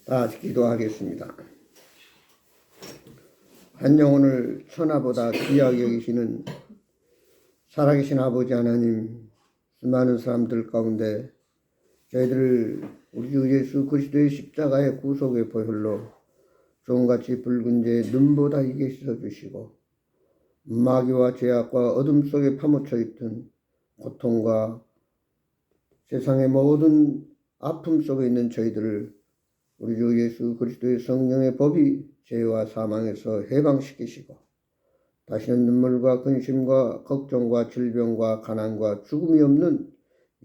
다 같이 기도하겠습니다. 한 영혼을 천하보다 귀하게 여기시는 살아계신 아버지 하나님, 수많은 사람들 가운데 저희들을 우리 주 예수 그리스도의 십자가의 구속의 보혈로 종같이 붉은 죄의 눈보다 희게 씻어주시고 마귀와 죄악과 어둠 속에 파묻혀 있던 고통과 세상의 모든 아픔 속에 있는 저희들을 우리 주 예수 그리스도의 성령의 법이 죄와 사망에서 해방시키시고 다시는 눈물과 근심과 걱정과 질병과 가난과 죽음이 없는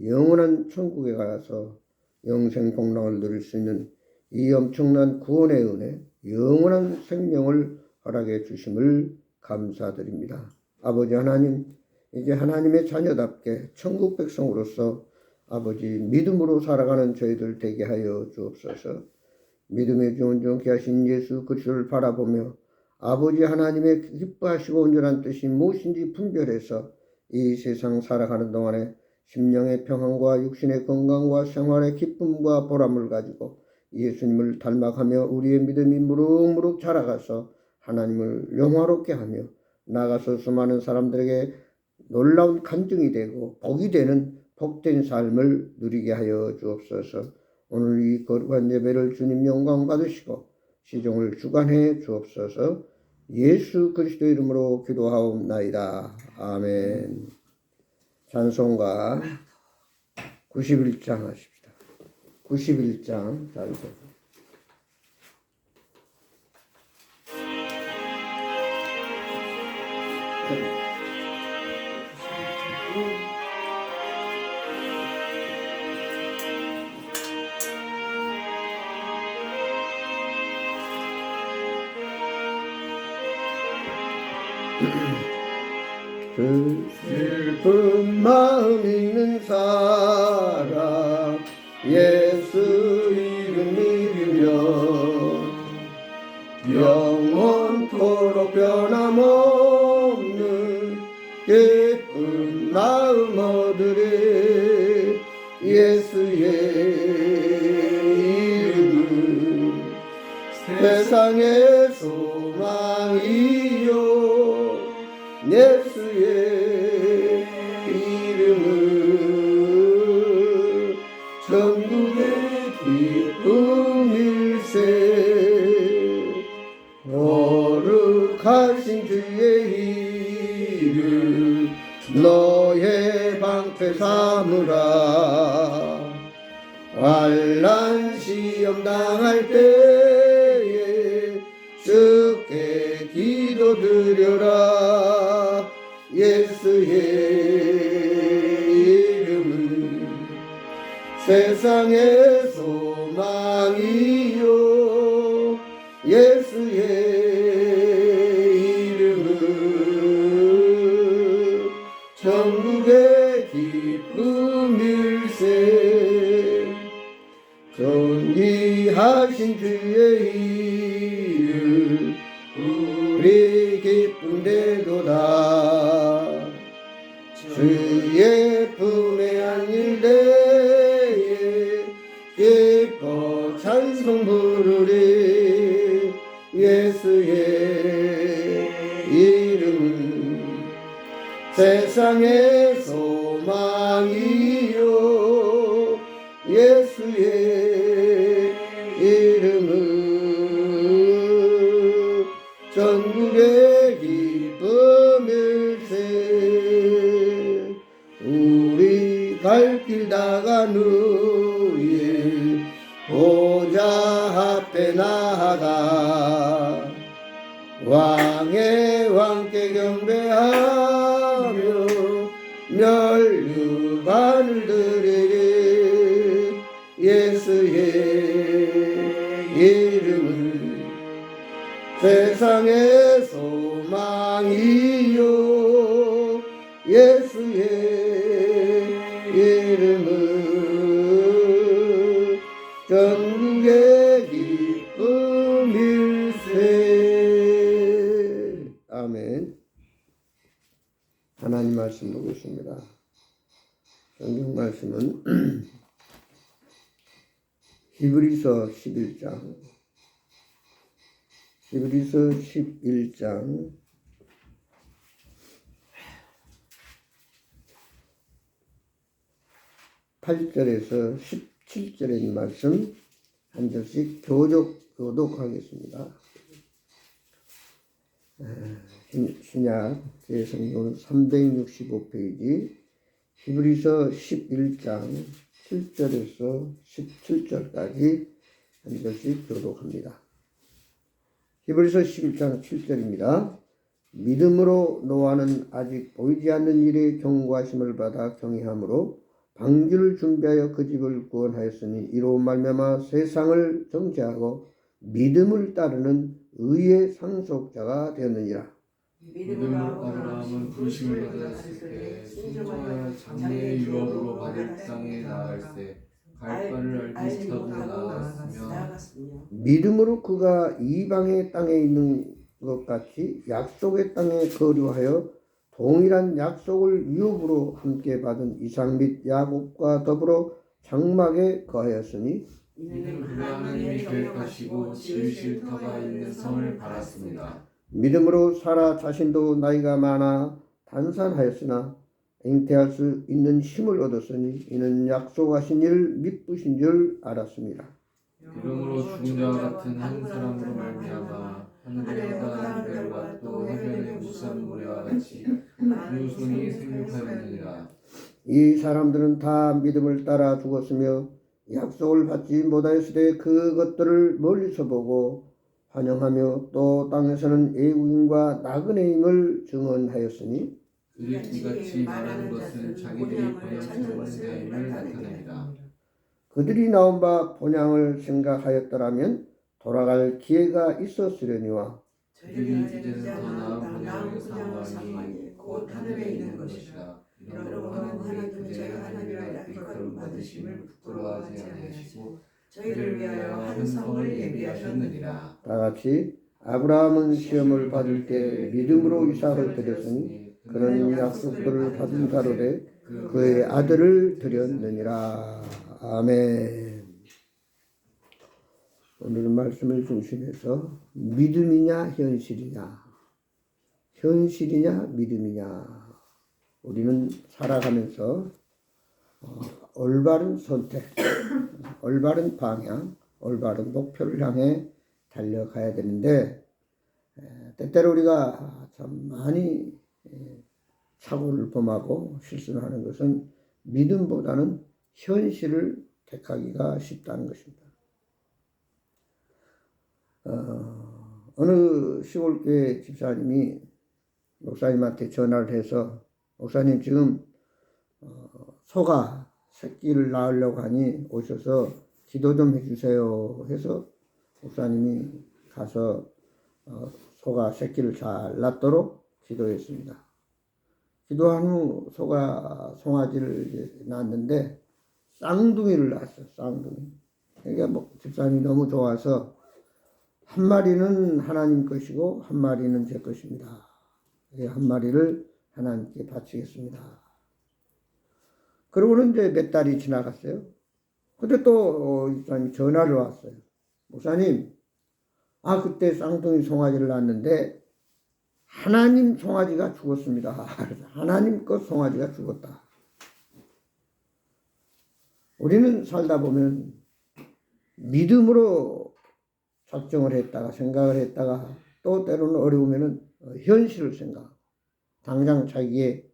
영원한 천국에 가서 영생 복락을 누릴 수 있는 이 엄청난 구원의 은혜, 영원한 생명을 허락해 주심을 감사드립니다. 아버지 하나님, 이제 하나님의 자녀답게 천국 백성으로서 아버지 믿음으로 살아가는 저희들 되게 하여 주옵소서. 믿음의 주원종 귀하신 예수 그리스도를 바라보며 아버지 하나님의 기뻐하시고 온전한 뜻이 무엇인지 분별해서 이 세상 살아가는 동안에 심령의 평안과 육신의 건강과 생활의 기쁨과 보람을 가지고 예수님을 닮아가며 우리의 믿음이 무럭무럭 자라가서 하나님을 영화롭게 하며 나가서 수많은 사람들에게 놀라운 간증이 되고 복이 되는 복된 삶을 누리게 하여 주옵소서. 오늘 이 거룩한 예배를 주님 영광 받으시고 시종을 주관해 주옵소서. 예수 그리스도 이름으로 기도하옵나이다. 아멘. 찬송가 91장 하십시다. 91장 찬송. 그 슬픈 마음 있는 사람 예수 이름 믿으며 영원토록 변함없는 기쁜 마음 얻으리. 예수의 이름은 세상의 소망이요 예수의 이름은 천국의 기쁨일세. 거룩하신 주의 이름 너의 방패 삼으라. 환난 시험 당할 때에 주께 기도드려라. 예수의 이름은 세상의 소망이요 예수의 이름은 천국의 기쁨일세. 존귀하신 주의 이름 우리 기쁨되도다. 주의 품에 안길 때에 기뻐 찬송 부르리. 예수의 이름은 세상의 소망이요 예수의 이름은 전국의 기쁨일세. 우리 갈 길 다간 후에 보좌 앞에 나아가 왕의 왕께 경배하며 멸류관을 드리리. 예수의 이름은 세상의 소망이요 예수의 이름은 전국의 기쁨일세. 아멘. 하나님 말씀 보겠습니다. 성경 말씀은 히브리서 11장 8절에서 17절의 말씀 한 절씩 교독하겠습니다. 신약 제성경 365페이지 히브리서 11장 7절에서 17절까지 한 절씩 교독합니다. 히브리서 11장 7절입니다. 믿음으로 노아는 아직 보이지 않는 일에 경고하심을 받아 경외함으로 방주를 준비하여 그 집을 구원하였으니 이로 말미암아 세상을 정죄하고 믿음을 따르는 의의 상속자가 되었느니라. 믿음으로 아브라함은 부르심을 받았을 때 순종하여 장래의 유업으로 받을 땅에 나아갈새 갈 바를 알지 못하고 나아갔으며 믿음으로 그가 이방의 땅에 있는 것 같이 약속의 땅에 거류하여 동일한 약속을 유업으로 함께 받은 이삭 및 야곱과 더불어 장막에 거하였으니 이는 그가 하나님의 계획하시고 지으실 터가 있는 성을 바랐습니다. 믿음으로 사라 자신도 나이가 많아 단산하였으나 잉태할 수 있는 힘을 얻었으니 이는 약속하신 이를 미쁘신 줄 알았습니다. 이름으로 죽은 자와 같은 한 사람으로 말미암아 하늘의 허다한 별과 또 해변의 무수한 모래와 같이 두 손이 생육하였느니라. 이 사람들은 다 믿음을 따라 죽었으며 약속을 받지 못하였으되 그것들을 멀리서 보고 환영하며 또 땅에서는 애국인과 나그네임을 증언하였으니 그들이 이같이 말하는 것은 자기들이 번영 찾는 자임을 나타냅니다. 그들이 나온 바 본향을 생각하였더라면 돌아갈 기회가 있었으려니와 그들이 이제는 더 나은 번영을 사모하니 곧 하늘에 있는 것이라. 이러므로 하나님은 저희가 하나님의 일컬음 받으심을 부끄러워하지 아니하시고 저희를 위하여 한 성을 예비하셨느니라. 다같이 아브라함은 시험을 받을 때 믿음으로 이삭을 드렸으니 그는 약속들을 받은 자로되 그의 아들을 드렸느니라. 아멘. 오늘 말씀을 중심해서 믿음이냐 현실이냐, 현실이냐 믿음이냐, 우리는 살아가면서 올바른 선택, 올바른 방향, 올바른 목표를 향해 달려가야 되는데 때때로 우리가 참 많이 착오를 범하고 실수를 하는 것은 믿음보다는 현실을 택하기가 쉽다는 것입니다. 어느 시골교회 집사님이 목사님한테 전화를 해서 목사님 지금 소가 새끼를 낳으려고 하니 오셔서 기도 좀 해주세요 해서 목사님이 가서 소가 새끼를 잘 낳도록 기도했습니다. 기도한 후 소가 송아지를 낳았는데 쌍둥이를 낳았어요. 쌍둥이. 그러니까 뭐 집사님이 너무 좋아서 한 마리는 하나님 것이고 한 마리는 제 것입니다. 한 마리를 하나님께 바치겠습니다. 그러고는 이제 몇 달이 지나갔어요. 근데 또 집사님이 전화를 왔어요. 목사님, 그때 쌍둥이 송아지를 낳았는데 하나님 송아지가 죽었습니다. 하나님 것 송아지가 죽었다. 우리는 살다 보면 믿음으로 작정을 했다가 생각을 했다가 또 때로는 어려우면은 현실을 생각하고 당장 자기의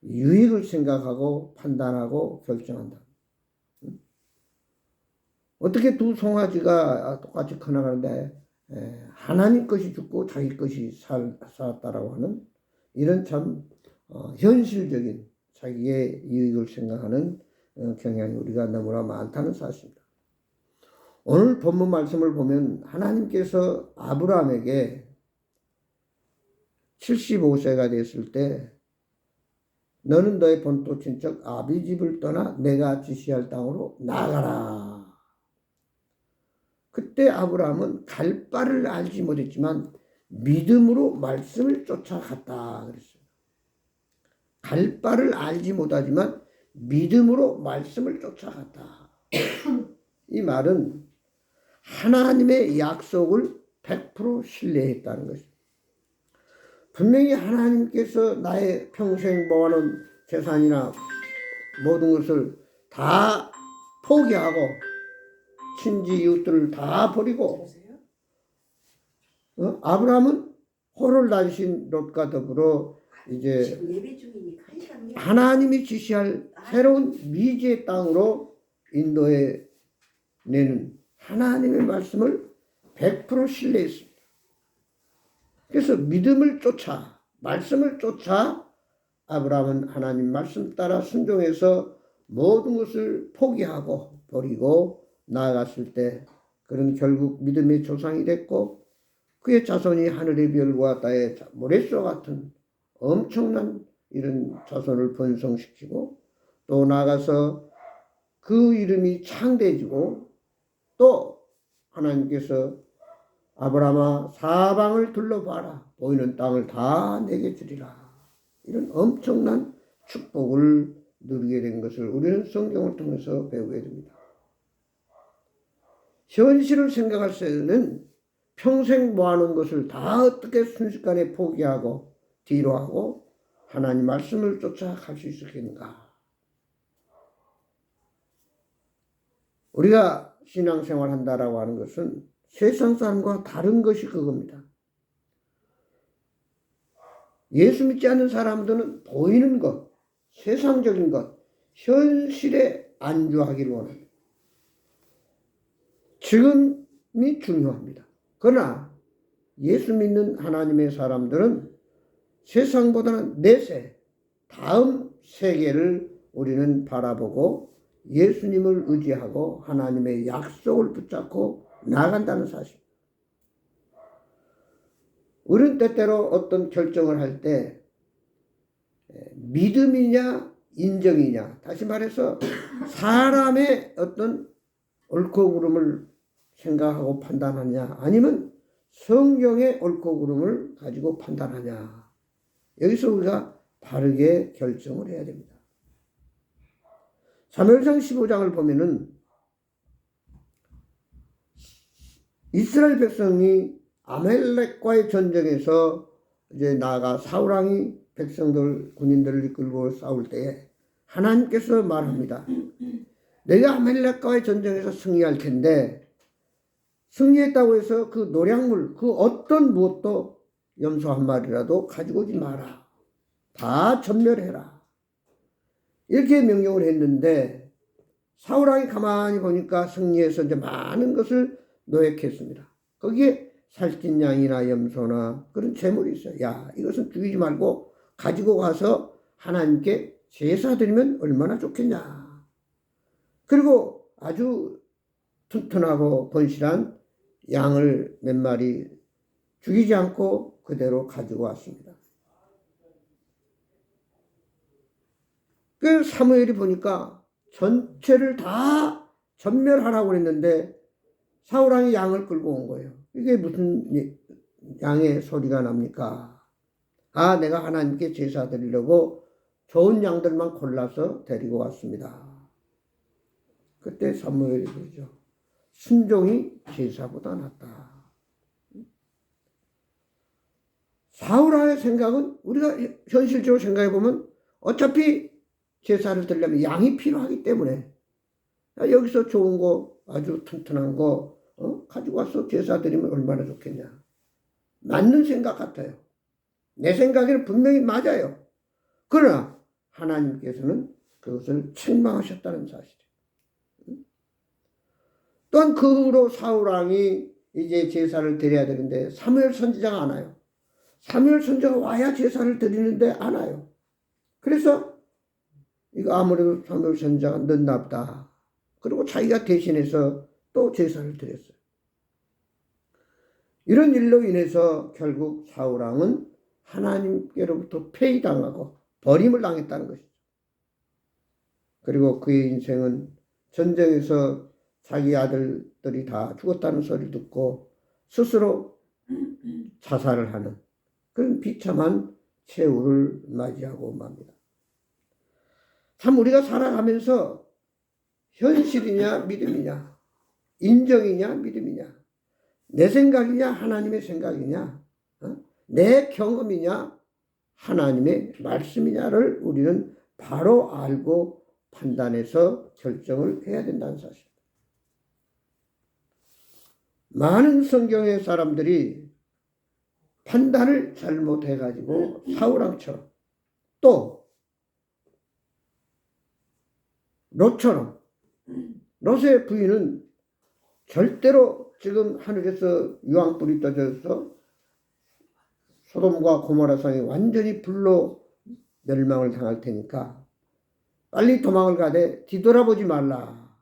유익을 생각하고 판단하고 결정한다. 어떻게 두 송아지가 똑같이 커나가는데 하나님 것이 죽고 자기 것이 살았다라고 하는 이런 참 현실적인 자기의 이익을 생각하는 경향이 우리가 너무나 많다는 사실입니다. 오늘 본문 말씀을 보면 하나님께서 아브라함에게 75세가 됐을 때 너는 너의 본토 친척 아비 집을 떠나 내가 지시할 땅으로 나가라. 그때 아브라함은 갈 바를 알지 못했지만 믿음으로 말씀을 쫓아갔다 그랬어요. 갈 바를 알지 못하지만 믿음으로 말씀을 쫓아갔다. 이 말은 하나님의 약속을 100% 신뢰했다는 것입니다. 분명히 하나님께서 나의 평생 모아놓은 재산이나 모든 것을 다 포기하고 친지 이웃들을 다 버리고 아브라함은 호를 다니신 롯과 더불어 이제 하나님이 지시할 새로운 미지의 땅으로 인도해 내는 하나님의 말씀을 100% 신뢰했습니다. 그래서 믿음을 쫓아 말씀을 쫓아 아브라함은 하나님 말씀 따라 순종해서 모든 것을 포기하고 버리고 나아갔을 때 그는 결국 믿음의 조상이 됐고 그의 자손이 하늘의 별과 땅의 모래수와 같은 엄청난 이런 자손을 번성시키고 또 나아가서 그 이름이 창대해지고 또 하나님께서 아브라함아 사방을 둘러봐라 보이는 땅을 다 내게 주리라 이런 엄청난 축복을 누리게 된 것을 우리는 성경을 통해서 배우게 됩니다. 현실을 생각할 때는 평생 모아놓은 것을 다 어떻게 순식간에 포기하고 뒤로 하고 하나님 말씀을 쫓아 갈 수 있었겠는가. 우리가 신앙생활 한다라고 하는 것은 세상 사람과 다른 것이 그겁니다. 예수 믿지 않는 사람들은 보이는 것, 세상적인 것, 현실에 안주하기를 원합니다. 지금이 중요합니다. 그러나 예수 믿는 하나님의 사람들은 세상보다는 내세, 다음 세계를 우리는 바라보고 예수님을 의지하고 하나님의 약속을 붙잡고 나아간다는 사실. 우리는 때때로 어떤 결정을 할 때 믿음이냐 인정이냐 다시 말해서 사람의 어떤 옳고 그름을 생각하고 판단하냐 아니면 성경의 옳고 그름을 가지고 판단하냐 여기서 우리가 바르게 결정을 해야 됩니다. 사무엘상 15장을 보면은 이스라엘 백성이 아말렉과의 전쟁에서 이제 나아가 사울왕이 백성들 군인들을 이끌고 싸울 때에 하나님께서 말합니다. 내가 아말렉과의 전쟁에서 승리할 텐데 승리했다고 해서 그 노량물 그 어떤 무엇도 염소 한 마리라도 가지고 오지 마라. 다 전멸해라. 이렇게 명령을 했는데 사울왕이 가만히 보니까 승리해서 이제 많은 것을 노획했습니다. 거기에 살찐 양이나 염소나 그런 재물이 있어요. 야, 이것은 죽이지 말고 가지고 가서 하나님께 제사 드리면 얼마나 좋겠냐. 그리고 아주 튼튼하고 건실한 양을 몇 마리 죽이지 않고 그대로 가지고 왔습니다. 그 사무엘이 보니까 전체를 다 전멸하라고 했는데 사울왕이 양을 끌고 온 거예요. 이게 무슨 양의 소리가 납니까? 아, 내가 하나님께 제사 드리려고 좋은 양들만 골라서 데리고 왔습니다. 그때 사무엘이 그러죠. 순종이 제사보다 낫다. 사울왕의 생각은 우리가 현실적으로 생각해 보면 어차피 제사를 드리려면 양이 필요하기 때문에 여기서 좋은 거 아주 튼튼한 거 가지고 와서 제사 드리면 얼마나 좋겠냐. 맞는 생각 같아요. 내 생각에는 분명히 맞아요. 그러나 하나님께서는 그것을 책망하셨다는 사실이에요. 또한 그 후로 사울왕이 이제 제사를 드려야 되는데 사무엘 선지자가 안 와요. 사무엘 선지자가 와야 제사를 드리는데 안 와요. 그래서 이거 아무래도 사무엘 선지자가 늦나 보다. 그리고 자기가 대신해서 또 제사를 드렸어요. 이런 일로 인해서 결국 사울왕은 하나님께로부터 폐위당하고 버림을 당했다는 것이죠. 그리고 그의 인생은 전쟁에서 자기 아들들이 다 죽었다는 소리를 듣고 스스로 자살을 하는 그런 비참한 최후를 맞이하고 맙니다. 참 우리가 살아가면서 현실이냐 믿음이냐 인정이냐 믿음이냐, 내 생각이냐 하나님의 생각이냐, 내 경험이냐 하나님의 말씀이냐를 우리는 바로 알고 판단해서 결정을 해야 된다는 사실. 많은 성경의 사람들이 판단을 잘못해가지고 사울왕처럼, 또 롯처럼, 롯의 부인은 절대로 지금 하늘에서 유황불이 떠져서 소돔과 고모라 성이 완전히 불로 멸망을 당할 테니까 빨리 도망을 가되 뒤돌아보지 말라.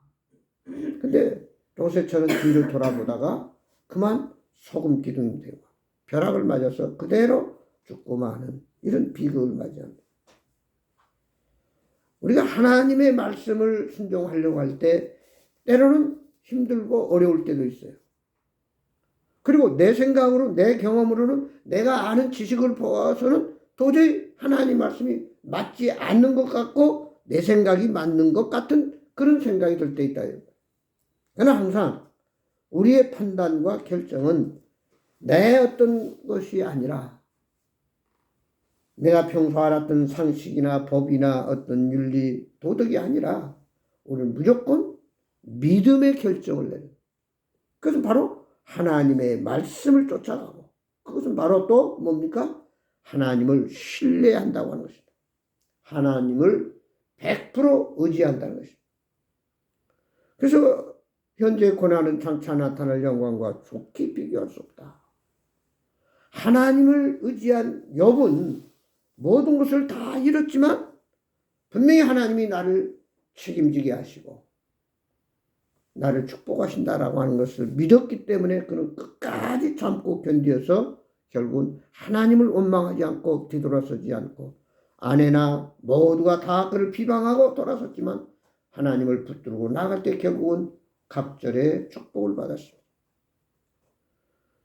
근데 롯의처럼 뒤를 돌아보다가 그만 소금 기둥이 되고 벼락을 맞아서 그대로 죽고 마는 이런 비극을 맞이합니다. 우리가 하나님의 말씀을 순종하려고 할 때 때로는 힘들고 어려울 때도 있어요. 그리고 내 생각으로, 내 경험으로는, 내가 아는 지식을 보아서는 도저히 하나님 말씀이 맞지 않는 것 같고 내 생각이 맞는 것 같은 그런 생각이 들 때 있다. 그러나 항상 우리의 판단과 결정은 내 어떤 것이 아니라 내가 평소 알았던 상식이나 법이나 어떤 윤리, 도덕이 아니라 우리는 무조건 믿음의 결정을 내는, 그것은 바로 하나님의 말씀을 쫓아가고, 그것은 바로 또 뭡니까? 하나님을 신뢰한다고 하는 것입니다. 하나님을 100% 의지한다는 것입니다. 그래서 현재 고난은 장차 나타날 영광과 좋게 비교할 수 없다. 하나님을 의지한 욥은 모든 것을 다 잃었지만 분명히 하나님이 나를 책임지게 하시고 나를 축복하신다라고 하는 것을 믿었기 때문에 그는 끝까지 참고 견디어서 결국은 하나님을 원망하지 않고 뒤돌아서지 않고, 아내나 모두가 다 그를 비방하고 돌아섰지만 하나님을 붙들고 나갈 때 결국은 갑절의 축복을 받았습니다.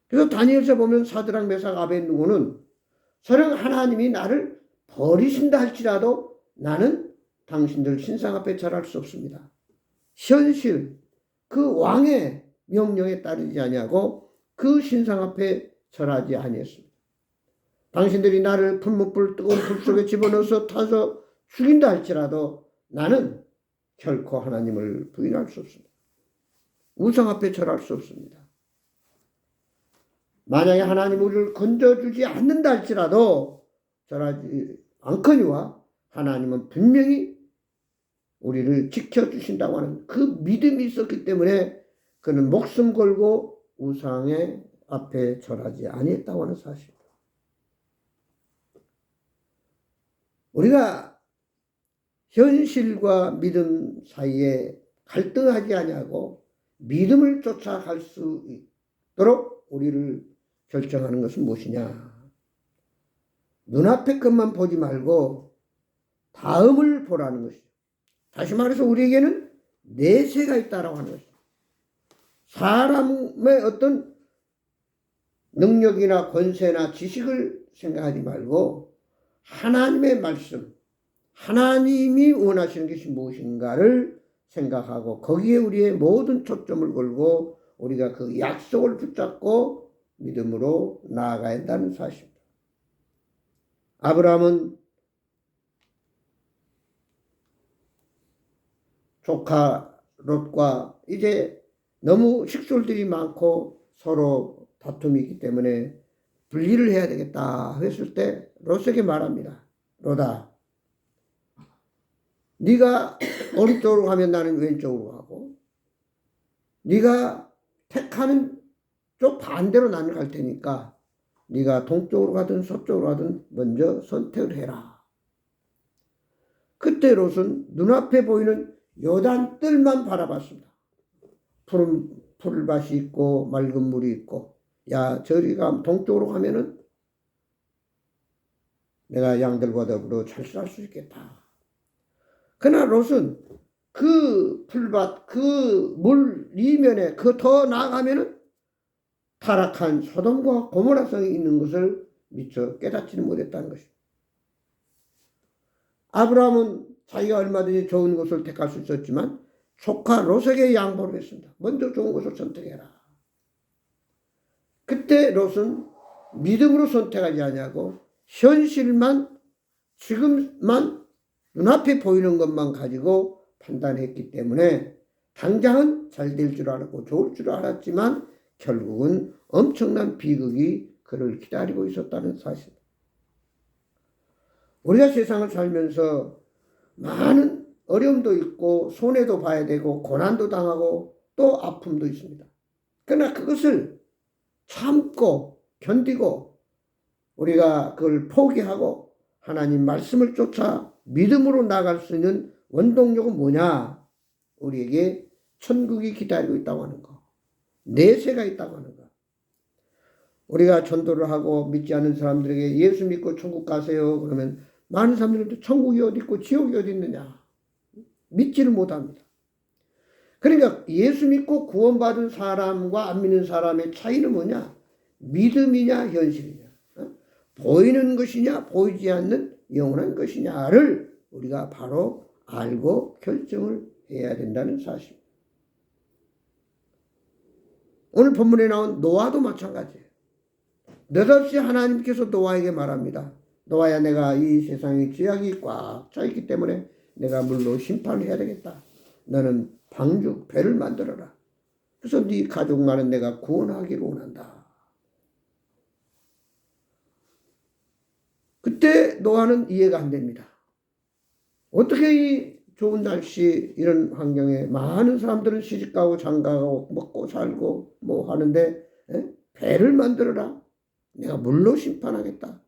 그래서 다니엘서 보면 사드락 메삭 아벳느고는 설령 하나님이 나를 버리신다 할지라도 나는 당신들 신상 앞에 절할 수 없습니다. 현실, 그 왕의 명령에 따르지 아니하고 그 신상 앞에 절하지 아니했습니다. 당신들이 나를 풀무불 뜨거운 불 속에 집어넣어서 타서 죽인다 할지라도 나는 결코 하나님을 부인할 수 없습니다. 우상 앞에 절할 수 없습니다. 만약에 하나님 우리를 건져주지 않는다 할지라도 절하지 않거니와 하나님은 분명히 우리를 지켜주신다고 하는 그 믿음이 있었기 때문에 그는 목숨 걸고 우상의 앞에 절하지 아니했다고 하는 사실입니다. 우리가 현실과 믿음 사이에 갈등하지 아니하고 믿음을 쫓아갈 수 있도록 우리를 결정하는 것은 무엇이냐? 눈앞의 것만 보지 말고 다음을 보라는 것이죠. 다시 말해서 우리에게는 내세가 있다라고 하는 것이죠. 사람의 어떤 능력이나 권세나 지식을 생각하지 말고 하나님의 말씀, 하나님이 원하시는 것이 무엇인가를 생각하고 거기에 우리의 모든 초점을 걸고 우리가 그 약속을 붙잡고 믿음으로 나아가야 한다는 사실입니다. 아브라함은 조카 롯과 이제 너무 식솔들이 많고 서로 다툼이 있기 때문에 분리를 해야 되겠다 했을 때 롯에게 말합니다. 롯아, 네가 오른쪽으로 가면 나는 왼쪽으로 가고 네가 택하는 쪽 반대로 나는 갈 테니까 네가 동쪽으로 가든 서쪽으로 가든 먼저 선택을 해라. 그때 롯은 눈앞에 보이는 요단 뜰만 바라봤습니다. 푸른 풀밭이 있고 맑은 물이 있고, 야, 저리가 동쪽으로 가면은 내가 양들과 더불어 잘 살 수 있겠다. 그러나 롯은 그 풀밭, 그 물 이면에 그 더 나아가면은 타락한 소돔과 고모라 성이 있는 것을 미처 깨닫지는 못했다는 것입니다. 아브라함은 자기가 얼마든지 좋은 것을 택할 수 있었지만 조카 롯에게 양보를 했습니다. 먼저 좋은 것을 선택해라. 그때 롯은 믿음으로 선택하지 아니하고 현실만 지금만 눈앞에 보이는 것만 가지고 판단했기 때문에 당장은 잘 될 줄 알았고 좋을 줄 알았지만 결국은 엄청난 비극이 그를 기다리고 있었다는 사실. 우리가 세상을 살면서 많은 어려움도 있고 손해도 봐야 되고 고난도 당하고 또 아픔도 있습니다. 그러나 그것을 참고 견디고 우리가 그걸 포기하고 하나님 말씀을 쫓아 믿음으로 나갈 수 있는 원동력은 뭐냐? 우리에게 천국이 기다리고 있다고 하는 거. 내세가 있다고 하는 거. 우리가 전도를 하고 믿지 않는 사람들에게 예수 믿고 천국 가세요. 그러면 많은 사람들은 천국이 어디 있고 지옥이 어디 있느냐? 믿지를 못합니다. 그러니까 예수 믿고 구원받은 사람과 안 믿는 사람의 차이는 뭐냐? 믿음이냐 현실이냐? 보이는 것이냐 보이지 않는 영원한 것이냐를 우리가 바로 알고 결정을 해야 된다는 사실. 오늘 본문에 나온 노아도 마찬가지예요. 느닷없이 하나님께서 노아에게 말합니다. 노아야, 내가 이 세상에 죄악이 꽉 차 있기 때문에 내가 물로 심판을 해야 되겠다. 너는 방주 배를 만들어라. 그래서 네 가족만은 내가 구원하기를 원한다. 그때 노아는 이해가 안 됩니다. 어떻게 이 좋은 날씨 이런 환경에 많은 사람들은 시집가고 장가가고 먹고 살고 뭐 하는데 배를 만들어라. 내가 물로 심판하겠다.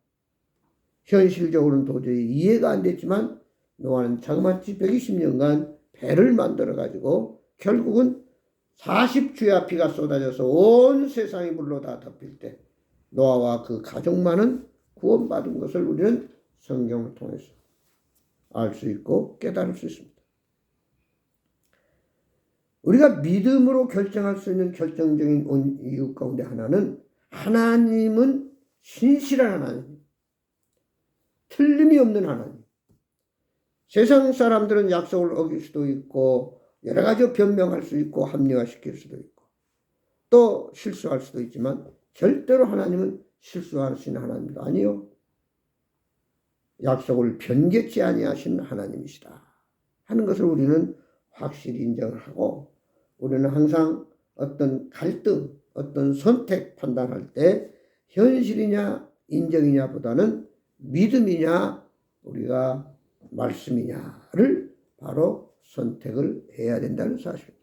현실적으로는 도저히 이해가 안 됐지만 노아는 자그마치 120년간 배를 만들어 가지고 결국은 40주야 비가 쏟아져서 온 세상이 물로 다 덮일 때 노아와 그 가족만은 구원받은 것을 우리는 성경을 통해서 알 수 있고 깨달을 수 있습니다. 우리가 믿음으로 결정할 수 있는 결정적인 이유 가운데 하나는 하나님은 신실한 하나님, 틀림이 없는 하나님. 세상 사람들은 약속을 어길 수도 있고 여러 가지 변명할 수 있고 합리화시킬 수도 있고 또 실수할 수도 있지만 절대로 하나님은 실수할 수 있는 하나님도 아니요. 약속을 변개치 아니하신 하나님이시다 하는 것을 우리는 확실히 인정을 하고 우리는 항상 어떤 갈등, 어떤 선택 판단할 때 현실이냐 인정이냐 보다는 믿음이냐 우리가 말씀이냐를 바로 선택을 해야 된다는 사실입니다.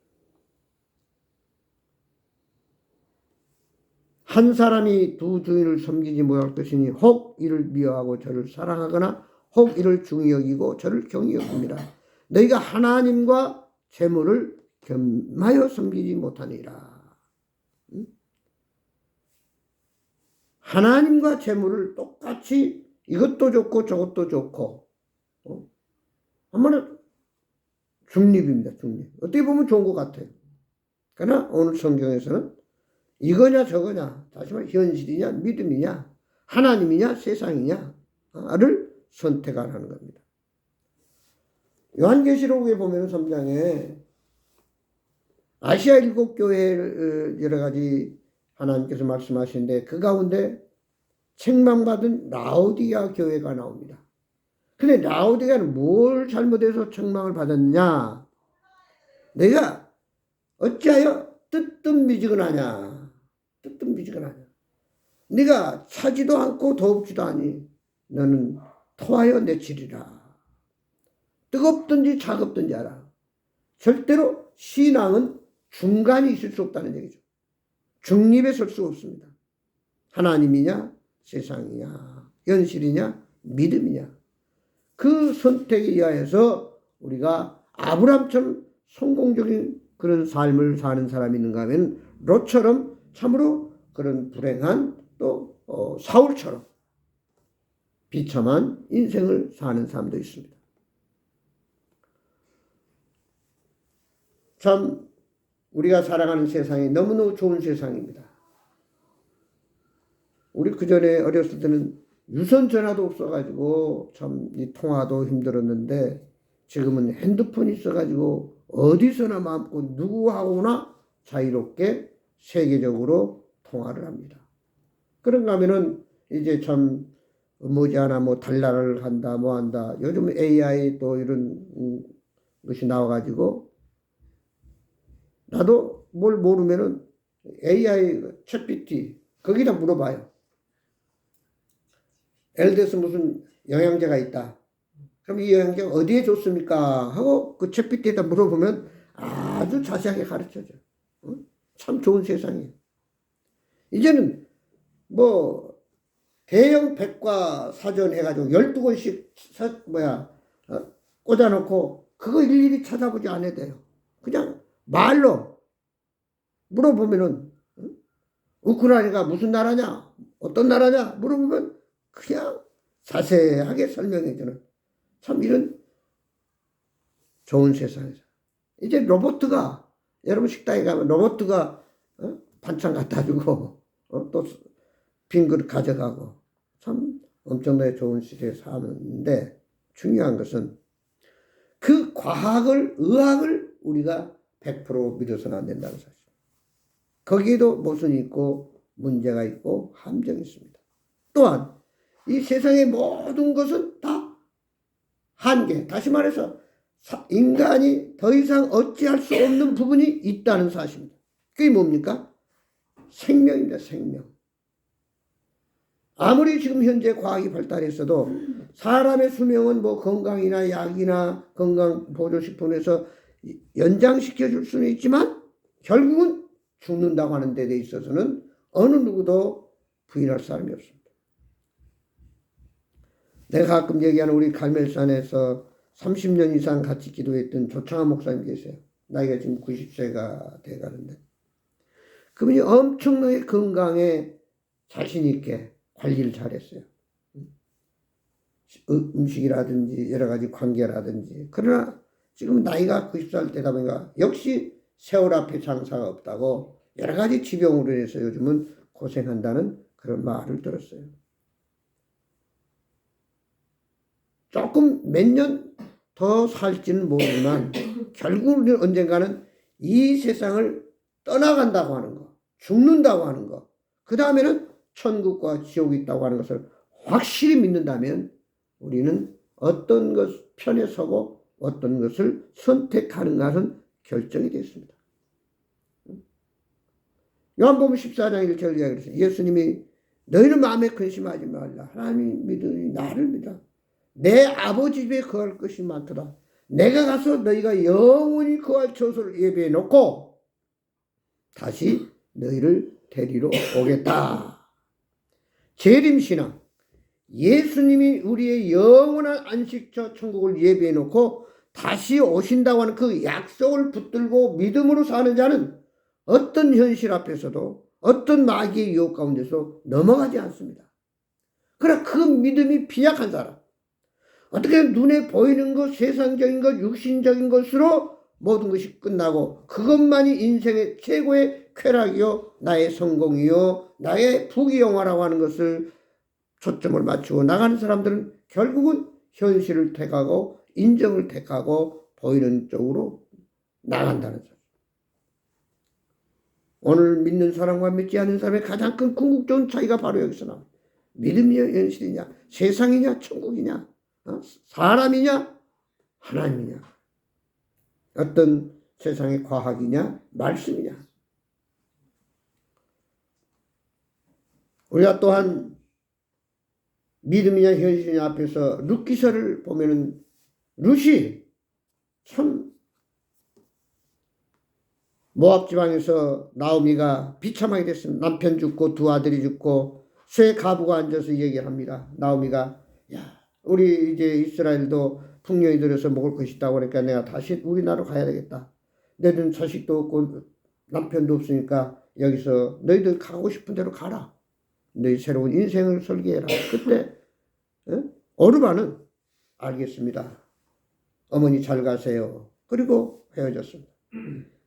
한 사람이 두 주인을 섬기지 못할 것이니 혹 이를 미워하고 저를 사랑하거나 혹 이를 중히 여기고 저를 경히 여깁니다. 너희가 하나님과 재물을 겸하여 섬기지 못하니라. 하나님과 재물을 똑같이 이것도 좋고 저것도 좋고 한마디로 중립입니다. 중립. 어떻게 보면 좋은 것 같아요. 그러나 오늘 성경에서는 이거냐 저거냐, 다시 말해 현실이냐 믿음이냐 하나님이냐 세상이냐를 선택하라는 겁니다. 요한계시록에 보면 3장에 아시아 7교회를 여러 가지 하나님께서 말씀하시는데 그 가운데 책망받은 라오디아 교회가 나옵니다. 근데 라오디아는 뭘 잘못해서 책망을 받았느냐? 내가 어찌하여 뜨뜻미지근하냐? 뜨뜻미지근하냐? 네가 차지도 않고 더웁지도 않니? 너는 토하여 내치리라. 뜨겁든지 차갑든지 알아. 절대로 신앙은 중간이 있을 수 없다는 얘기죠. 중립에 설 수 없습니다. 하나님이냐 세상이냐 현실이냐 믿음이냐 그 선택에 의하여서 우리가 아브람처럼 성공적인 그런 삶을 사는 사람이 있는가 하면 롯처럼 참으로 그런 불행한 또 사울처럼 비참한 인생을 사는 사람도 있습니다. 참 우리가 살아가는 세상이 너무너무 좋은 세상입니다. 우리 그전에 어렸을 때는 유선 전화도 없어가지고 참 이 통화도 힘들었는데 지금은 핸드폰이 있어가지고 어디서나 마음껏 누구하고나 자유롭게 세계적으로 통화를 합니다. 그런가 하면은 이제 참 머지않아 뭐 달나라를 한다 뭐 한다. 요즘 AI 또 이런 것이 나와가지고 나도 뭘 모르면은 AI 챗GPT 거기다 물어봐요. 예를 들어서 무슨 영양제가 있다. 그럼 이 영양제가 어디에 좋습니까? 하고 그 챗GPT에다 물어보면 아주 자세하게 가르쳐줘. 참 좋은 세상이에요. 이제는 뭐 대형 백과사전 해가지고 12권씩 꽂아놓고 그거 일일이 찾아보지 않아도 돼요. 그냥 말로 물어보면은 우크라이나가 무슨 나라냐 어떤 나라냐 물어보면 그냥 자세하게 설명해주는 참 이런 좋은 세상이죠. 이제 로봇가 여러분 식당에 가면 로봇가 반찬 갖다 주고 또 빈 그릇 가져가고 참 엄청나게 좋은 시대에 사는데 중요한 것은 그 과학을 의학을 우리가 100% 믿어서는 안 된다는 사실. 거기에도 모순이 있고 문제가 있고 함정이 있습니다. 또한 이 세상의 모든 것은 다 한계, 다시 말해서 인간이 더 이상 어찌할 수 없는 부분이 있다는 사실입니다. 그게 뭡니까? 생명입니다. 생명. 아무리 지금 현재 과학이 발달했어도 사람의 수명은 뭐 건강이나 약이나 건강보조식품에서 연장시켜 줄 수는 있지만 결국은 죽는다고 하는 데 있어서는 어느 누구도 부인할 사람이 없습니다. 내가 가끔 얘기하는 우리 갈멜산에서 30년 이상 같이 기도했던 조창한 목사님 계세요. 나이가 지금 90세가 돼가는데 그분이 엄청나게 건강에 자신 있게 관리를 잘했어요. 음식이라든지 여러 가지 관계라든지. 그러나 지금 나이가 90살 되다 보니까 역시 세월 앞에 장사가 없다고 여러 가지 지병으로 인해서 요즘은 고생한다는 그런 말을 들었어요. 조금 몇 년 더 살지는 모르지만 결국은 언젠가는 이 세상을 떠나간다고 하는 거, 죽는다고 하는 거, 그 다음에는 천국과 지옥이 있다고 하는 것을 확실히 믿는다면 우리는 어떤 것 편에 서고 어떤 것을 선택하는가는 결정이 됐습니다. 요한복음 14장 1절 이야기했어요. 예수님이 너희는 마음에 근심하지 말라. 하나님이 믿으니 나를 믿어. 내 아버지 집에 거할 것이 많더라. 내가 가서 너희가 영원히 거할 처소를 예비해 놓고 다시 너희를 데리러 오겠다. 재림신앙. 예수님이 우리의 영원한 안식처 천국을 예비해 놓고 다시 오신다고 하는 그 약속을 붙들고 믿음으로 사는 자는 어떤 현실 앞에서도 어떤 마귀의 유혹 가운데서 넘어가지 않습니다. 그러나 그 믿음이 비약한 사람, 어떻게 눈에 보이는 것, 세상적인 것, 육신적인 것으로 모든 것이 끝나고 그것만이 인생의 최고의 쾌락이요, 나의 성공이요, 나의 부귀영화라고 하는 것을 초점을 맞추고 나가는 사람들은 결국은 현실을 택하고 인정을 택하고 보이는 쪽으로 나간다는 사람. 오늘 믿는 사람과 믿지 않는 사람의 가장 큰 궁극적인 차이가 바로 여기서 나옵니다. 믿음이냐 현실이냐, 세상이냐 천국이냐, 사람이냐 하나님이냐, 어떤 세상의 과학이냐 말씀이냐. 우리가 또한 믿음이냐 현실이냐 앞에서 룻 기서를 보면은 룻이 참 모압 지방에서 나오미가 비참하게 됐습니다. 남편 죽고 두 아들이 죽고 쇠 가부가 앉아서 얘기를 합니다. 나오미가 야 우리 이제 이스라엘도 풍년이 들어서 먹을 것이 있다고 그러니까 내가 다시 우리나라로 가야 되겠다. 너희들은 자식도 없고 남편도 없으니까 여기서 너희들 가고 싶은 대로 가라. 너희 새로운 인생을 설계해라. 그때 오르바는 알겠습니다. 어머니 잘 가세요. 그리고 헤어졌습니다.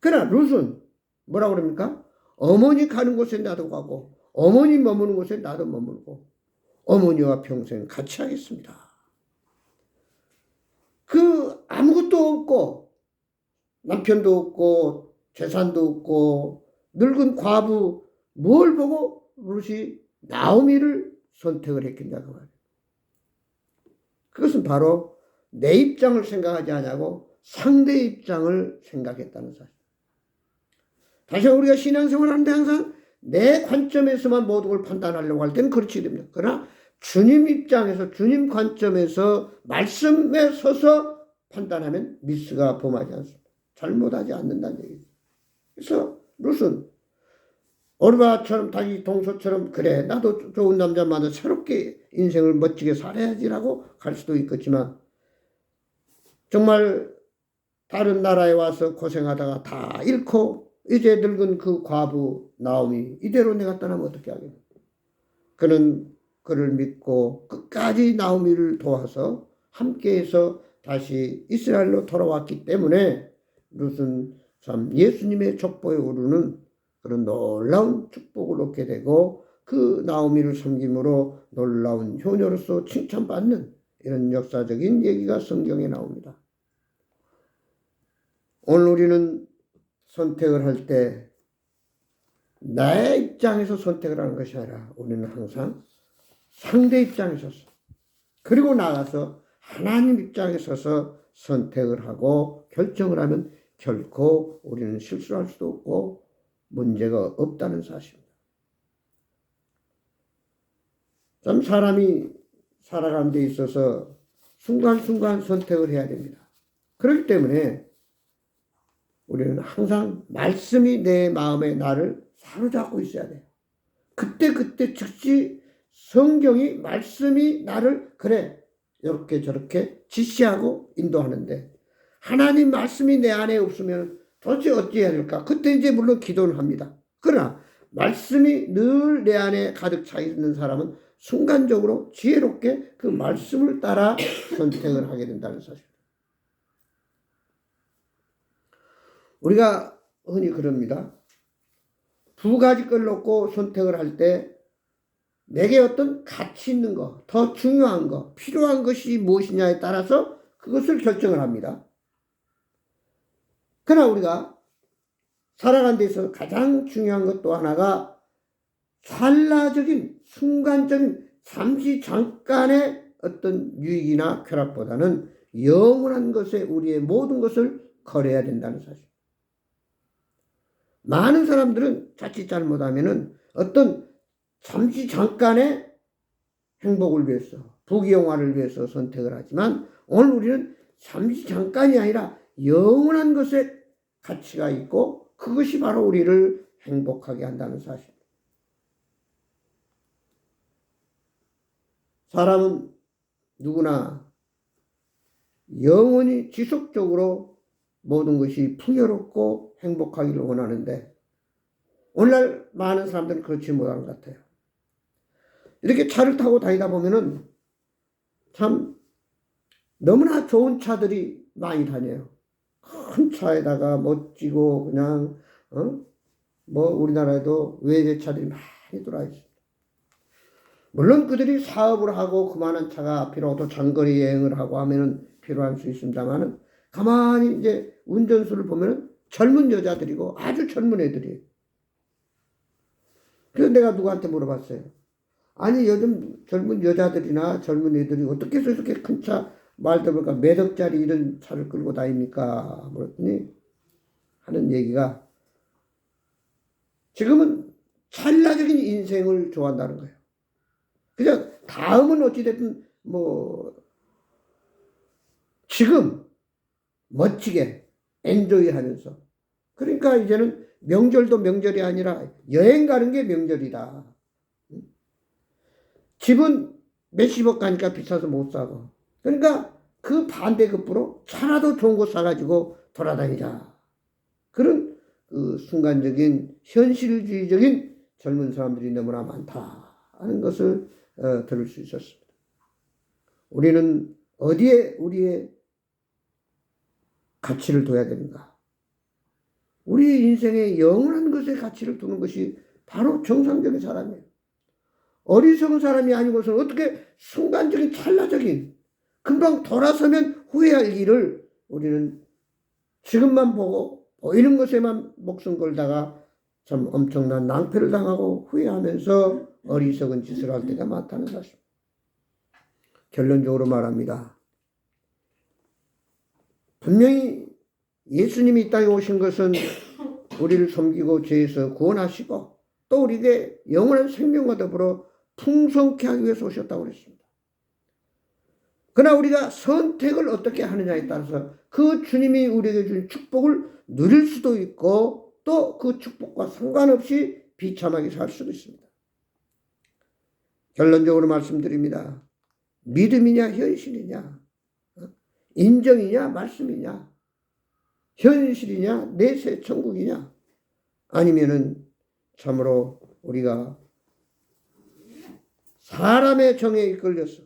그러나 룻은 뭐라고 그럽니까? 어머니 가는 곳에 나도 가고 어머니 머무는 곳에 나도 머물고 어머니와 평생 같이 하겠습니다. 그 아무것도 없고 남편도 없고 재산도 없고 늙은 과부 뭘 보고 룻이 나오미를 선택을 했겠냐고 말이에요. 그것은 바로 내 입장을 생각하지 않냐고 상대의 입장을 생각했다는 사실. 다시 우리가 신앙생활을 하는데 항상 내 관점에서만 모든 걸 판단하려고 할 때는 그렇지 됩니다. 그러나 주님 입장에서 주님 관점에서 말씀에 서서 판단하면 미스가 범하지 않습니다. 잘못하지 않는다는 얘기죠. 그래서 룻은 오르바처럼 자기 동서처럼 그래 나도 좋은 남자 만나 새롭게 인생을 멋지게 살아야지라고 갈 수도 있겠지만 정말 다른 나라에 와서 고생하다가 다 잃고 이제 늙은 그 과부 나오미 이대로 내가 떠나면 어떻게 하겠냐. 그는 그를 믿고 끝까지 나오미를 도와서 함께해서 다시 이스라엘로 돌아왔기 때문에 룻은 참 예수님의 족보에 오르는 그런 놀라운 축복을 얻게 되고 그 나오미를 섬김으로 놀라운 효녀로서 칭찬받는 이런 역사적인 얘기가 성경에 나옵니다. 오늘 우리는 선택을 할 때 나의 입장에서 선택을 하는 것이 아니라 우리는 항상 상대 입장에 서서 그리고 나가서 하나님 입장에 서서 선택을 하고 결정을 하면 결코 우리는 실수할 수도 없고 문제가 없다는 사실입니다. 참 사람이 살아가는 데 있어서 순간순간 선택을 해야 됩니다. 그렇기 때문에 우리는 항상 말씀이 내 마음에 나를 사로잡고 있어야 돼요. 그때 즉시 성경이 말씀이 나를 그래 이렇게 저렇게 지시하고 인도하는데 하나님 말씀이 내 안에 없으면 도대체 어찌해야 될까? 그때 이제 물론 기도를 합니다. 그러나 말씀이 늘 내 안에 가득 차 있는 사람은 순간적으로 지혜롭게 그 말씀을 따라 선택을 하게 된다는 사실. 우리가 흔히 그럽니다. 두 가지 걸 놓고 선택을 할 때 내게 어떤 가치 있는 거, 더 중요한 거, 필요한 것이 무엇이냐에 따라서 그것을 결정을 합니다. 그러나 우리가 살아가는 데 있어서 가장 중요한 것 또 하나가 찰나적인 순간적인 잠시 잠깐의 어떤 유익이나 쾌락보다는 영원한 것에 우리의 모든 것을 걸어야 된다는 사실. 많은 사람들은 자칫 잘못하면은 어떤 잠시 잠깐의 행복을 위해서 부귀영화를 위해서 선택을 하지만 오늘 우리는 잠시 잠깐이 아니라 영원한 것에 가치가 있고 그것이 바로 우리를 행복하게 한다는 사실. 사람은 누구나 영원히 지속적으로 모든 것이 풍요롭고 행복하기를 원하는데 오늘날 많은 사람들은 그렇지 못한 것 같아요. 이렇게 차를 타고 다니다 보면은 참 너무나 좋은 차들이 많이 다녀요. 큰 차에다가 멋지고 그냥 뭐 우리나라에도 외제차들이 많이 들어와 있습니다. 물론 그들이 사업을 하고 그만한 차가 필요하고 장거리 여행을 하고 하면은 필요할 수 있습니다만은 가만히 이제 운전수를 보면은 젊은 여자들이고 아주 젊은 애들이에요. 그래서 내가 누구한테 물어봤어요. 아니 요즘 젊은 여자들이나 젊은 애들이 어떻게 해서 이렇게 큰 차 말 들어보니까 몇 억짜리 이런 차를 끌고 다닙니까? 물었더니 하는 얘기가 지금은 찰나적인 인생을 좋아한다는 거예요. 그냥 다음은 어찌됐든 뭐 지금 멋지게 엔조이 하면서 그러니까 이제는 명절도 명절이 아니라 여행 가는 게 명절이다. 집은 몇십억 가니까 비싸서 못 사고 그러니까 그 반대급부로 차라도 좋은 거 사가지고 돌아다니자. 그런 그 순간적인 현실주의적인 젊은 사람들이 너무나 많다 하는 것을 들을 수 있었습니다. 우리는 어디에 우리의 가치를 둬야 되는가? 우리 인생의 영원한 것에 가치를 두는 것이 바로 정상적인 사람이에요. 어리석은 사람이 아니고서는 어떻게 순간적인 찰나적인 금방 돌아서면 후회할 일을 우리는 지금만 보고 보이는 것에만 목숨 걸다가 참 엄청난 낭패를 당하고 후회하면서 어리석은 짓을 할 때가 많다는 사실. 결론적으로 말합니다. 분명히 예수님이 이 땅에 오신 것은 우리를 섬기고 죄에서 구원하시고 또 우리에게 영원한 생명과 더불어 풍성케 하기 위해서 오셨다고 그랬습니다. 그러나 우리가 선택을 어떻게 하느냐에 따라서 그 주님이 우리에게 준 축복을 누릴 수도 있고 또 그 축복과 상관없이 비참하게 살 수도 있습니다. 결론적으로 말씀드립니다. 믿음이냐 현실이냐, 인정이냐 말씀이냐, 현실이냐 내세 천국이냐, 아니면은 참으로 우리가 사람의 정에 이끌려서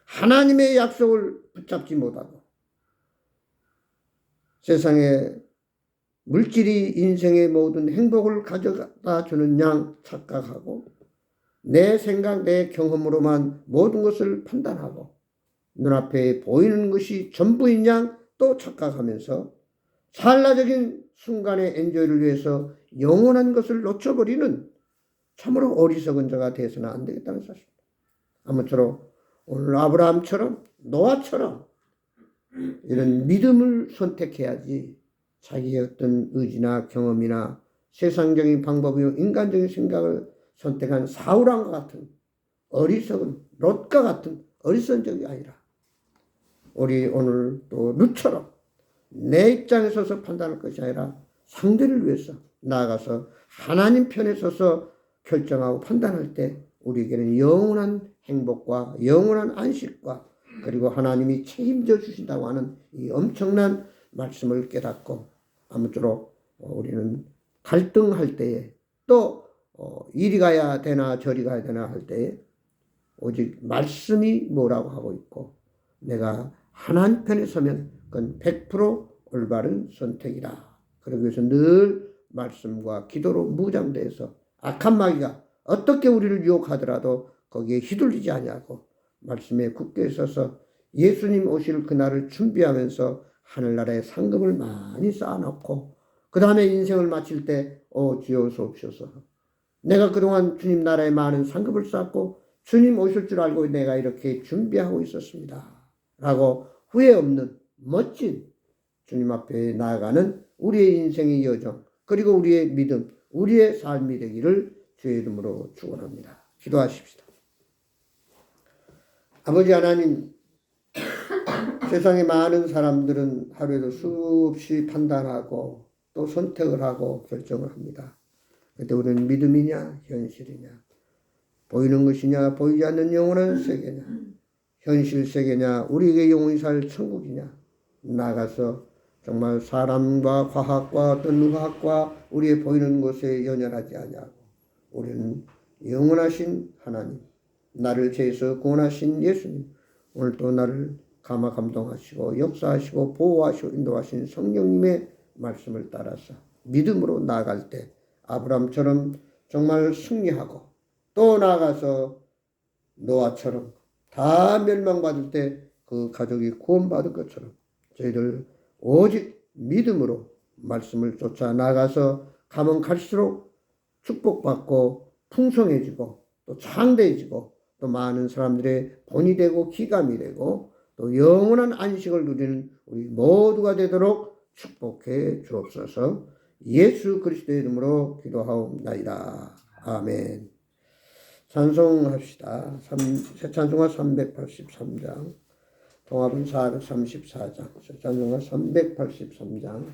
하나님의 약속을 붙잡지 못하고 세상에 물질이 인생의 모든 행복을 가져다 주는 양 착각하고 내 생각, 내 경험으로만 모든 것을 판단하고 눈앞에 보이는 것이 전부인 양 또 착각하면서 찰나적인 순간의 엔조이를 위해서 영원한 것을 놓쳐버리는 참으로 어리석은 자가 되어서는 안 되겠다는 사실입니다. 아무쪼록 오늘 아브라함처럼 노아처럼 이런 믿음을 선택해야지 자기의 어떤 의지나 경험이나 세상적인 방법이요 인간적인 생각을 선택한 사울왕과 같은 어리석은 롯과 같은 어리석은 적이 아니라 우리 오늘 또 룻처럼 내 입장에 서서 판단할 것이 아니라 상대를 위해서 나아가서 하나님 편에 서서 결정하고 판단할 때 우리에게는 영원한 행복과 영원한 안식과 그리고 하나님이 책임져 주신다고 하는 이 엄청난 말씀을 깨닫고 아무쪼록 우리는 갈등할 때에 또 이리 가야 되나 저리 가야 되나 할 때에 오직 말씀이 뭐라고 하고 있고 내가 하나님 편에 서면 그건 100% 올바른 선택이다. 그러기 위해서 늘 말씀과 기도로 무장돼서 악한 마귀가 어떻게 우리를 유혹하더라도 거기에 휘둘리지 아니하고 말씀에 굳게 서서 예수님 오실 그날을 준비하면서 하늘나라에 상급을 많이 쌓아놓고 그 다음에 인생을 마칠 때 주여 소옵소서. 내가 그동안 주님 나라에 많은 상급을 쌓고 주님 오실 줄 알고 내가 이렇게 준비하고 있었습니다. 라고 후회 없는 멋진 주님 앞에 나아가는 우리의 인생의 여정 그리고 우리의 믿음 우리의 삶이 되기를 주의 이름으로 축원합니다. 기도하십시다. 아버지 하나님, 세상의 많은 사람들은 하루에도 수없이 판단하고 또 선택을 하고 결정을 합니다. 그때 우리는 믿음이냐 현실이냐, 보이는 것이냐 보이지 않는 영원한 세계냐, 현실 세계냐 우리에게 영원히 살 천국이냐, 나가서 정말 사람과 과학과 어떤 의학과 우리의 보이는 것에 연연하지 아니하고 우리는 영원하신 하나님, 나를 죄에서 구원하신 예수님, 오늘 또 나를 감화 감동하시고 역사하시고 보호하시고 인도하신 성령님의 말씀을 따라서 믿음으로 나아갈 때 아브라함처럼 정말 승리하고 또 나아가서 노아처럼 다 멸망받을 때 그 가족이 구원받을 것처럼 저희들 오직 믿음으로 말씀을 쫓아 나가서 가면 갈수록 축복받고 풍성해지고 또 창대해지고 또 많은 사람들의 본이 되고 기감이 되고 또 영원한 안식을 누리는 우리 모두가 되도록 축복해 주옵소서. 예수 그리스도의 이름으로 기도하옵나이다. 아멘. 찬송합시다. 새 찬송가 383장, 통합은 434장, 새 찬송가 383장.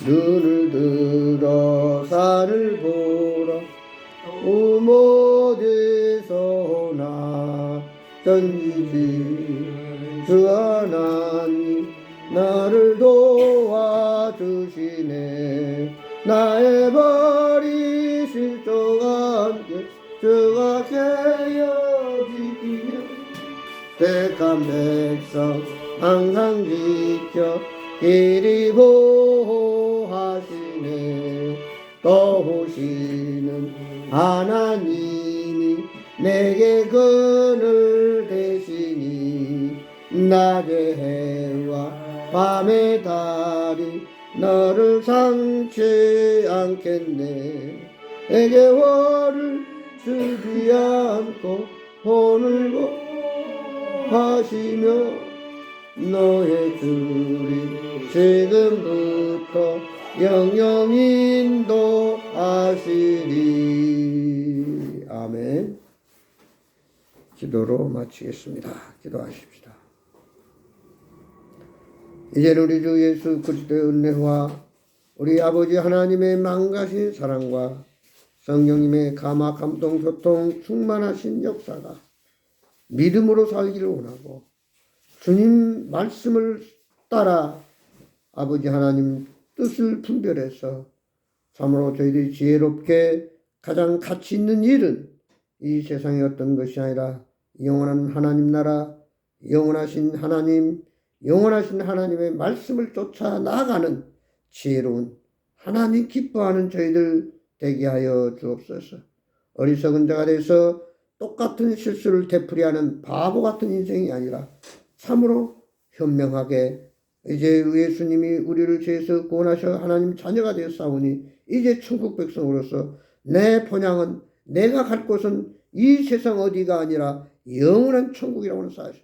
눈을 들어 산을 보라 우모에서나 던지지 그 하나님 나를 도와주시네. 나의 버리실 저와 함께 저가 개여지기며 택한 백성 항상 지켜 길이 보호하시네. 도우시는 하나님이 내게 그늘 되시니 낮의 해와 밤의 달이 너를 상치 않겠네. 내게 월을 주지 않고 오늘고 하시며 너의 줄이 지금부터 영영 인도하시리. 아멘. 기도로 마치겠습니다. 기도하십시다. 이제는 우리 주 예수 그리스도의 은혜와 우리 아버지 하나님의 망가신 사랑과 성령님의 감화 감동 교통 충만하신 역사가 믿음으로 살기를 원하고 주님 말씀을 따라 아버지 하나님 뜻을 분별해서 참으로 저희들이 지혜롭게 가장 가치 있는 일은 이 세상의 어떤 것이 아니라 영원한 하나님 나라, 영원하신 하나님의 말씀을 쫓아 나아가는 지혜로운 하나님 기뻐하는 저희들 되게 하여 주옵소서. 어리석은 자가 돼서 똑같은 실수를 되풀이하는 바보 같은 인생이 아니라 참으로 현명하게 이제 예수님이 우리를 죄에서 구원하셔 하나님 자녀가 되었사오니 이제 천국 백성으로서 내 본향은 내가 갈 곳은 이 세상 어디가 아니라 영원한 천국이라고 하는 사실.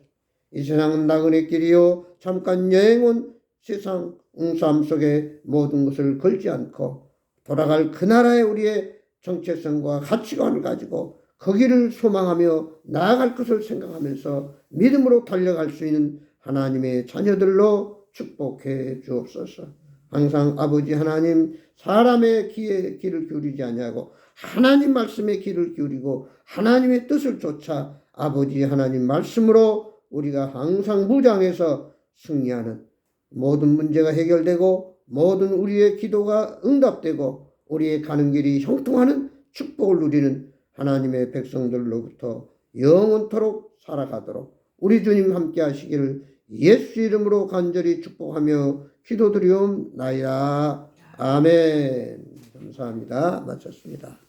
이 세상은 나그네 길이요 잠깐 여행 온 세상 삶 속에 모든 것을 걸지 않고 돌아갈 그 나라에 우리의 정체성과 가치관을 가지고 거기를 소망하며 나아갈 것을 생각하면서 믿음으로 달려갈 수 있는 하나님의 자녀들로 축복해 주옵소서. 항상 아버지 하나님 사람의 귀를 기울이지 아니하고 하나님 말씀에 귀를 기울이고 하나님의 뜻을 쫓아 아버지 하나님 말씀으로 우리가 항상 무장해서 승리하는 모든 문제가 해결되고 모든 우리의 기도가 응답되고 우리의 가는 길이 형통하는 축복을 누리는 하나님의 백성들로부터 영원토록 살아가도록 우리 주님 함께 하시기를 예수 이름으로 간절히 축복하며 기도드리옵나이다. 아멘. 감사합니다. 마쳤습니다.